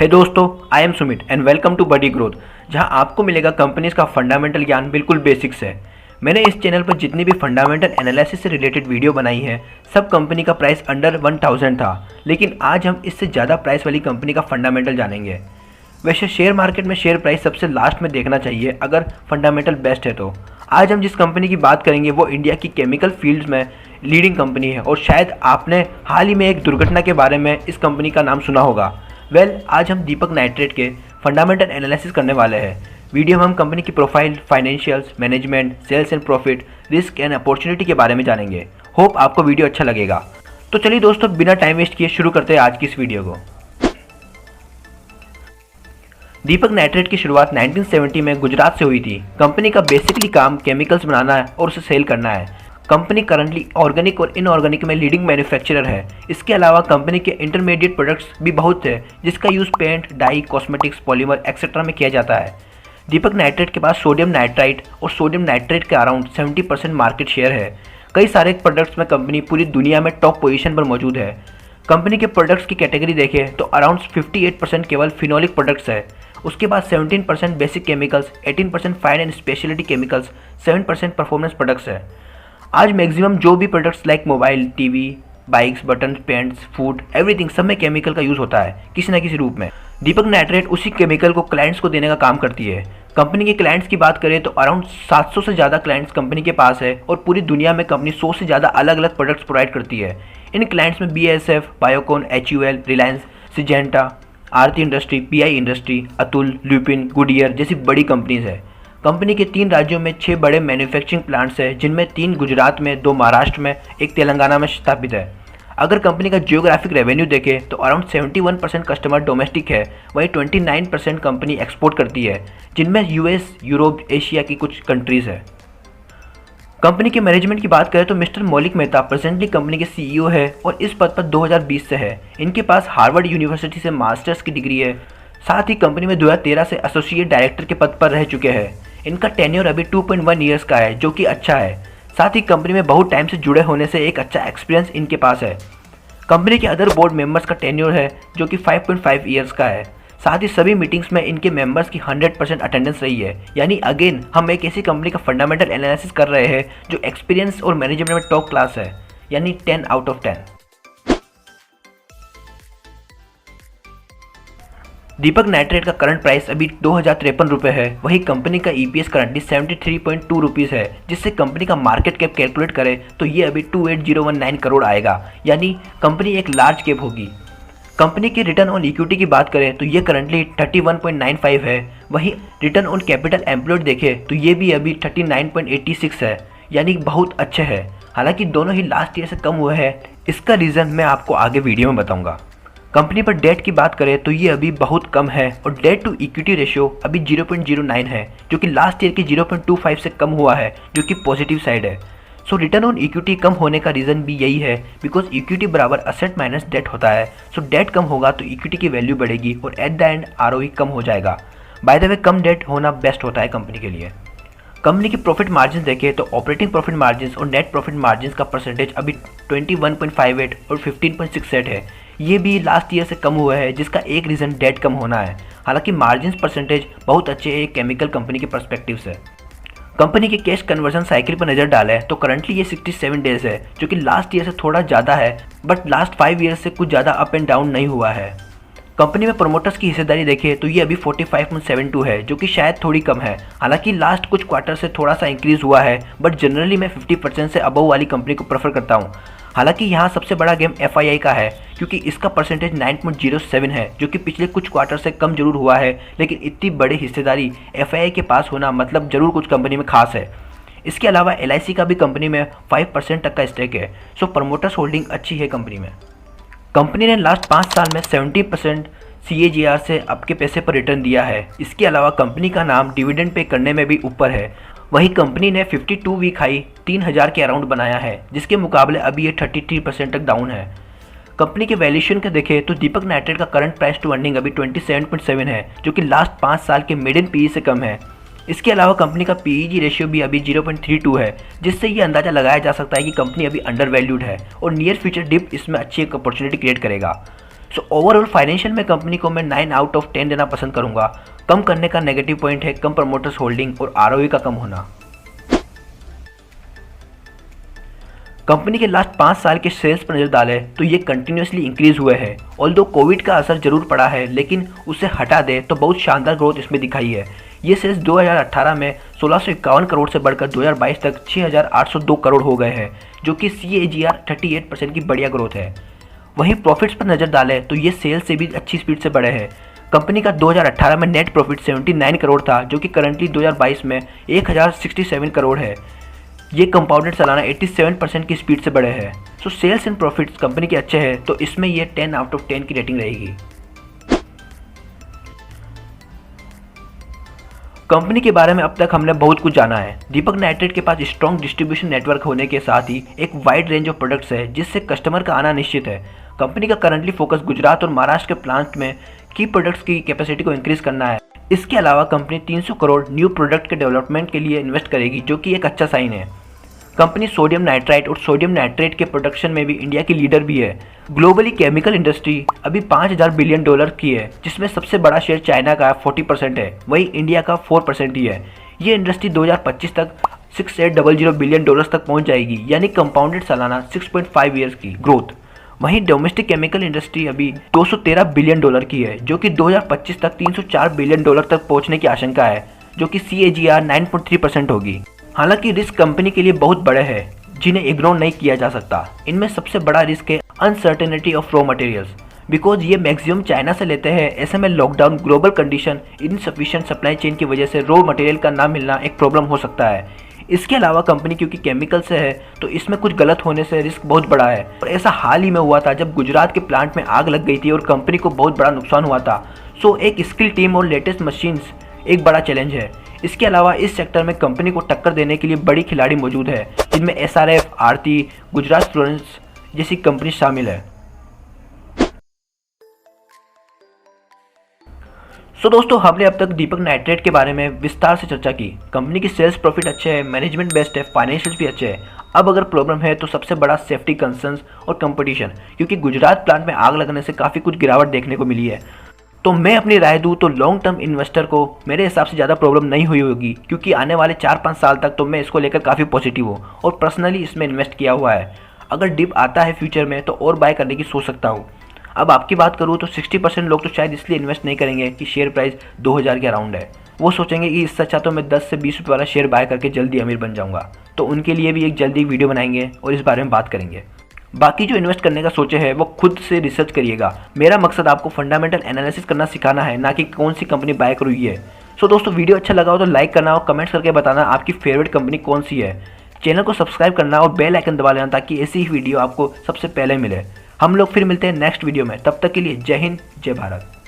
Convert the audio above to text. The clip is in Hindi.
हे दोस्तों, I am Sumit and welcome to Buddy Growth, जहां आपको मिलेगा कंपनीज का फंडामेंटल ज्ञान बिल्कुल बेसिक से। मैंने इस चैनल पर जितनी भी फंडामेंटल एनालिसिस से रिलेटेड वीडियो बनाई है, सब कंपनी का प्राइस अंडर 1000 था, लेकिन आज हम इससे ज़्यादा प्राइस वाली कंपनी का फंडामेंटल जानेंगे। वैसे शेयर मार्केट में शेयर प्राइस सबसे लास्ट में देखना चाहिए अगर फंडामेंटल बेस्ट है तो। आज हम जिस कंपनी की बात करेंगे वो इंडिया की केमिकल फील्ड में लीडिंग कंपनी है और शायद आपने हाल ही में एक दुर्घटना के बारे में इस कंपनी का नाम सुना होगा। आज हम दीपक नाइट्रेट के फंडामेंटल एनालिसिस करने वाले हैं। वीडियो में हम कंपनी की profile, financials, management, sales and profit, risk and opportunity के बारे में जानेंगे। होप आपको वीडियो अच्छा लगेगा। तो चलिए दोस्तों, बिना टाइम वेस्ट किए शुरू करते हैं आज की इस वीडियो को। दीपक नाइट्रेट की शुरुआत 1970 में गुजरात से हुई थी। कंपनी का बेसिकली काम केमिकल्स बनाना है और उसे सेल करना है। कंपनी करंटली ऑर्गेनिक और इनऑर्गेनिक में लीडिंग मैन्युफैक्चरर है। इसके अलावा कंपनी के इंटरमीडिएट प्रोडक्ट्स भी बहुत है, जिसका use paint, dye, cosmetics, polymer etcetera में किया जाता है। दीपक नाइट्रेट के पास सोडियम नाइट्राइट और सोडियम नाइट्रेट के अराउंड 70% मार्केट शेयर है। कई सारे प्रोडक्ट्स में कंपनी पूरी दुनिया में टॉप पोजीशन पर मौजूद है। कंपनी के प्रोडक्ट्स की कैटेगरी देखें तो अराउंड 58% केवल फिनोलिक प्रोडक्ट्स है। उसके बाद 17% basic chemicals, 18% fine and speciality chemicals, 7% performance products है। आज मैक्सिमम जो भी products like mobile, TV, bikes, button, paints, food, everything सब में केमिकल का यूज़ होता है किसी न किसी रूप में। दीपक नाइट्रेट उसी केमिकल को क्लाइंट्स को देने का काम करती है। कंपनी के क्लाइंट्स की बात करें तो अराउंड 700 से ज़्यादा क्लाइंट्स कंपनी के पास है और पूरी दुनिया में कंपनी 100 से ज़्यादा अलग अलग प्रोडक्ट्स प्रोवाइड करती है। इन क्लाइंट्स में BASF, Biocon, HUL, Reliance, Syngenta, Aarti industry, PI industry, Atul, Lupin, Goodyear जैसी बड़ी कंपनीज है। कंपनी के 3 राज्यों में 6 बड़े मैन्युफैक्चरिंग प्लांट्स हैं, जिनमें 3 गुजरात में, 2 महाराष्ट्र में, 1 तेलंगाना में स्थापित है। अगर कंपनी का जियोग्राफिक रेवेन्यू देखें तो अराउंड 71% कस्टमर डोमेस्टिक है, वहीं 29% कंपनी एक्सपोर्ट करती है, जिनमें US, यूरोप, एशिया की कुछ कंट्रीज़ है। कंपनी के मैनेजमेंट की बात करें तो मिस्टर मौलिक मेहता प्रेजेंटली कंपनी के CEO है और इस पद पर 2020 से है। इनके पास हार्वर्ड यूनिवर्सिटी से मास्टर्स की डिग्री है। साथ ही कंपनी में 2013 से एसोसिएट डायरेक्टर के पद पर रह चुके हैं। इनका टेन्योर अभी 2.1 ईयर्स का है, जो कि अच्छा है। साथ ही कंपनी में बहुत टाइम से जुड़े होने से एक अच्छा एक्सपीरियंस इनके पास है। कंपनी के अदर बोर्ड मेंबर्स का टेन्योर है, जो कि 5.5 ईयर्स का है। साथ ही सभी मीटिंग्स में इनके मेंबर्स की 100% अटेंडेंस रही है। यानी अगेन हम एक ऐसी कंपनी का फंडामेंटल एनालिसिस कर रहे हैं जो एक्सपीरियंस और मैनेजमेंट में टॉप क्लास है, यानी 10 आउट ऑफ 10। दीपक नाइट्रेट का करंट प्राइस अभी 2053 रुपये है। वही कंपनी का EPS करंटली 73.2 रुपीज़ है, जिससे कंपनी का मार्केट कैप कैलकुलेट करें तो ये अभी 28019 करोड़ आएगा, यानी कंपनी एक लार्ज कैप होगी। कंपनी की रिटर्न ऑन इक्विटी की बात करें तो ये करंटली 31.95 है। वहीं रिटर्न ऑन कैपिटल एम्प्लॉयड देखें तो ये भी अभी 39.86 है, यानी बहुत अच्छे है। हालांकि दोनों ही लास्ट ईयर से कम हुए हैं। इसका रीज़न मैं आपको आगे वीडियो में बताऊँगा। कंपनी पर डेट की बात करें तो ये अभी बहुत कम है और डेट टू इक्विटी रेशियो अभी 0.09 है, जो कि लास्ट ईयर के 0.25 से कम हुआ है, जो कि पॉजिटिव साइड है। सो रिटर्न ऑन इक्विटी कम होने का रीज़न भी यही है, बिकॉज इक्विटी बराबर असेट माइनस डेट होता है। सो डेट कम होगा तो इक्विटी की वैल्यू बढ़ेगी और एट द एंड ROE कम हो जाएगा। बाय द वे, कम डेट होना बेस्ट होता है कंपनी के लिए। कंपनी की प्रॉफिट मार्जिन देखें तो ऑपरेटिंग प्रॉफिट मार्जिन और नेट प्रॉफिट मार्जिन का परसेंटेज अभी 21.58 और 15.68 है। ये भी लास्ट ईयर से कम हुआ है, जिसका एक रीज़न डेट कम होना है। हालांकि मार्जिन परसेंटेज बहुत अच्छे है केमिकल कंपनी के पर्सपेक्टिव से। कंपनी के कैश कन्वर्जन साइकिल पर नज़र डालें तो करंटली ये 67 डेज है, जो कि लास्ट ईयर से थोड़ा ज़्यादा है, बट लास्ट 5 ईयर से कुछ ज़्यादा अप एंड डाउन नहीं हुआ है। कंपनी में प्रोमोटर्स की हिस्सेदारी देखें तो ये अभी 45.72 है, जो कि शायद थोड़ी कम है। हालांकि लास्ट कुछ क्वार्टर से थोड़ा सा इंक्रीज हुआ है, बट जनरली मैं 50% से अबव वाली कंपनी को प्रेफर करता हूँ। हालांकि यहाँ सबसे बड़ा गेम FII का है, क्योंकि इसका परसेंटेज 9.07 है, जो कि पिछले कुछ क्वार्टर से कम जरूर हुआ है, लेकिन इतनी बड़ी हिस्सेदारी FII के पास होना मतलब जरूर कुछ कंपनी में खास है। इसके अलावा LIC का भी कंपनी में 5% तक का स्टेक है। सो प्रमोटर्स होल्डिंग अच्छी है कंपनी में। कंपनी ने लास्ट 5 साल में 70% CAGR से आपके पैसे पर रिटर्न दिया है। इसके अलावा कंपनी का नाम डिविडेंड पे करने में भी ऊपर है। वहीं कंपनी ने 52 वीक हाई 3000 के अराउंड बनाया है, जिसके मुकाबले अभी ये 33% तक डाउन है। कंपनी के वैल्यूएशन का देखें तो दीपक नाइट्रेट का करंट प्राइस टू अर्निंग अभी 27.7 है, जो कि लास्ट 5 साल के मिडियन PE से कम है। इसके अलावा कंपनी का PEG रेशियो भी अभी 0.32 है, जिससे ये अंदाजा लगाया जा सकता है कि कंपनी अभी अंडर वैल्यूड है और नियर फ्यूचर डिप इसमें अच्छी एक अपॉर्चुनिटी क्रिएट करेगा। सो ओवरऑल फाइनेंशियल में कंपनी को मैं 9 आउट ऑफ 10 देना पसंद करूंगा। कम करने का नेगेटिव पॉइंट है कम प्रमोटर्स होल्डिंग और आरओई का कम होना। कंपनी के लास्ट 5 साल के सेल्स पर नजर डालें तो ये कंटिन्यूसली इंक्रीज हुए हैं। ऑल्दो कोविड का असर जरूर पड़ा है, लेकिन उसे हटा दे तो बहुत शानदार ग्रोथ इसमें दिखाई है। ये सेल्स 2018 में 1651 करोड़ से बढ़कर 2022 तक 6802 करोड़ हो गए हैं, जो कि CAGR 38% की बढ़िया ग्रोथ है। वहीं प्रॉफिट्स पर नज़र डालें तो ये सेल्स से भी अच्छी स्पीड से बढ़े हैं। कंपनी का 2018 में नेट प्रॉफिट 79 करोड़ था, जो कि करंटली 2022 में 1067 करोड़ है। ये कंपाउंडेड सालाना 87% की स्पीड से बढ़े हैं। So sales and profits company के अच्छे हैं, तो इसमें ये 10 आउट ऑफ 10 की रेटिंग रहेगी। कंपनी के बारे में अब तक हमने बहुत कुछ जाना है। दीपक नाइट्रेट के पास स्ट्रॉन्ग डिस्ट्रीब्यूशन नेटवर्क होने के साथ ही एक वाइड रेंज ऑफ प्रोडक्ट्स है, जिससे कस्टमर का आना निश्चित है। कंपनी का करंटली फोकस गुजरात और महाराष्ट्र के प्लांट में की प्रोडक्ट्स की कैपेसिटी को इंक्रीज करना है। इसके अलावा कंपनी 300 करोड़ न्यू प्रोडक्ट के डेवलपमेंट के लिए इन्वेस्ट करेगी, जो कि एक अच्छा साइन है। कंपनी सोडियम नाइट्राइट और सोडियम नाइट्रेट के प्रोडक्शन में भी इंडिया की लीडर भी है। ग्लोबली केमिकल इंडस्ट्री अभी $5000 बिलियन की है, जिसमें सबसे बड़ा शेयर चाइना का 40% है, वहीं इंडिया का 4% ही है। ये इंडस्ट्री 2025 तक $6800 बिलियन तक पहुंच जाएगी, यानी कंपाउंडेड सालाना 6.5 ईयर्स की ग्रोथ। वहीं डोमेस्टिक केमिकल इंडस्ट्री अभी $213 बिलियन की है, जो कि 2025 तक $304 बिलियन तक पहुंचने की आशंका है, जो कि CAGR 9.3% होगी। हालांकि रिस्क कंपनी के लिए बहुत बड़े हैं, जिन्हें इग्नोर नहीं किया जा सकता। इनमें सबसे बड़ा रिस्क है uncertainty of raw materials, because ये मैक्सिमम चाइना से लेते हैं। ऐसे में lockdown, global condition, insufficient supply chain की वजह से रॉ मटेरियल का ना मिलना एक प्रॉब्लम हो सकता है। इसके अलावा कंपनी क्योंकि केमिकल से है, तो इसमें कुछ गलत होने से रिस्क बहुत बड़ा है। और ऐसा हाल ही में हुआ था जब गुजरात के प्लांट में आग लग गई थी और कंपनी को बहुत बड़ा नुकसान हुआ था। सो एक स्किल टीम और लेटेस्ट मशीन्स एक बड़ा चैलेंज है। इसके अलावा इस सेक्टर में कंपनी को टक्कर देने के लिए बड़ी खिलाड़ी मौजूद है, जिनमें SRF, आरती, गुजरात फ्लोरेंस जैसी कंपनी शामिल है। सो दोस्तों, हमने अब तक दीपक नाइट्रेट के बारे में विस्तार से चर्चा की। कंपनी की सेल्स प्रॉफिट अच्छे हैं, मैनेजमेंट बेस्ट है, फाइनेंशियल भी अच्छे हैं। अब अगर प्रॉब्लम है तो सबसे बड़ा सेफ्टी कंसर्न्स और कंपटीशन, क्योंकि गुजरात प्लांट में आग लगने से काफ़ी कुछ गिरावट देखने को मिली है। तो मैं अपनी राय दूँ तो लॉन्ग टर्म इन्वेस्टर को मेरे हिसाब से ज़्यादा प्रॉब्लम नहीं हुई होगी, क्योंकि आने वाले 4-5 साल तक तो मैं इसको लेकर काफ़ी पॉजिटिव हूँ और पर्सनली इसमें इन्वेस्ट किया हुआ है। अगर डिप आता है फ्यूचर में तो और बाय करने की सोच सकता हूँ। अब आपकी बात करूँ तो 60% लोग तो शायद इसलिए इन्वेस्ट नहीं करेंगे कि शेयर प्राइस 2000 के अराउंड है। वो सोचेंगे कि इससे अच्छा तो मैं 10 से 20 रुपये वाला शेयर बाय करके जल्दी अमीर बन जाऊँगा। तो उनके लिए भी एक जल्दी वीडियो बनाएंगे और इस बारे में बात करेंगे। बाकी जो इन्वेस्ट करने का सोचे है वो खुद से रिसर्च करिएगा। मेरा मकसद आपको फंडामेंटल एनालिसिस करना सिखाना है, ना कि कौन सी कंपनी बाय करूँ है। सो दोस्तों, वीडियो अच्छा लगा हो तो लाइक करना और कमेंट्स करके बताना आपकी फेवरेट कंपनी कौन सी है। चैनल को सब्सक्राइब करना और बेल आइकन दबा लेना, ताकि ऐसी ही वीडियो आपको सबसे पहले मिले। हम लोग फिर मिलते हैं नेक्स्ट वीडियो में। तब तक के लिए जय हिंद, जय भारत।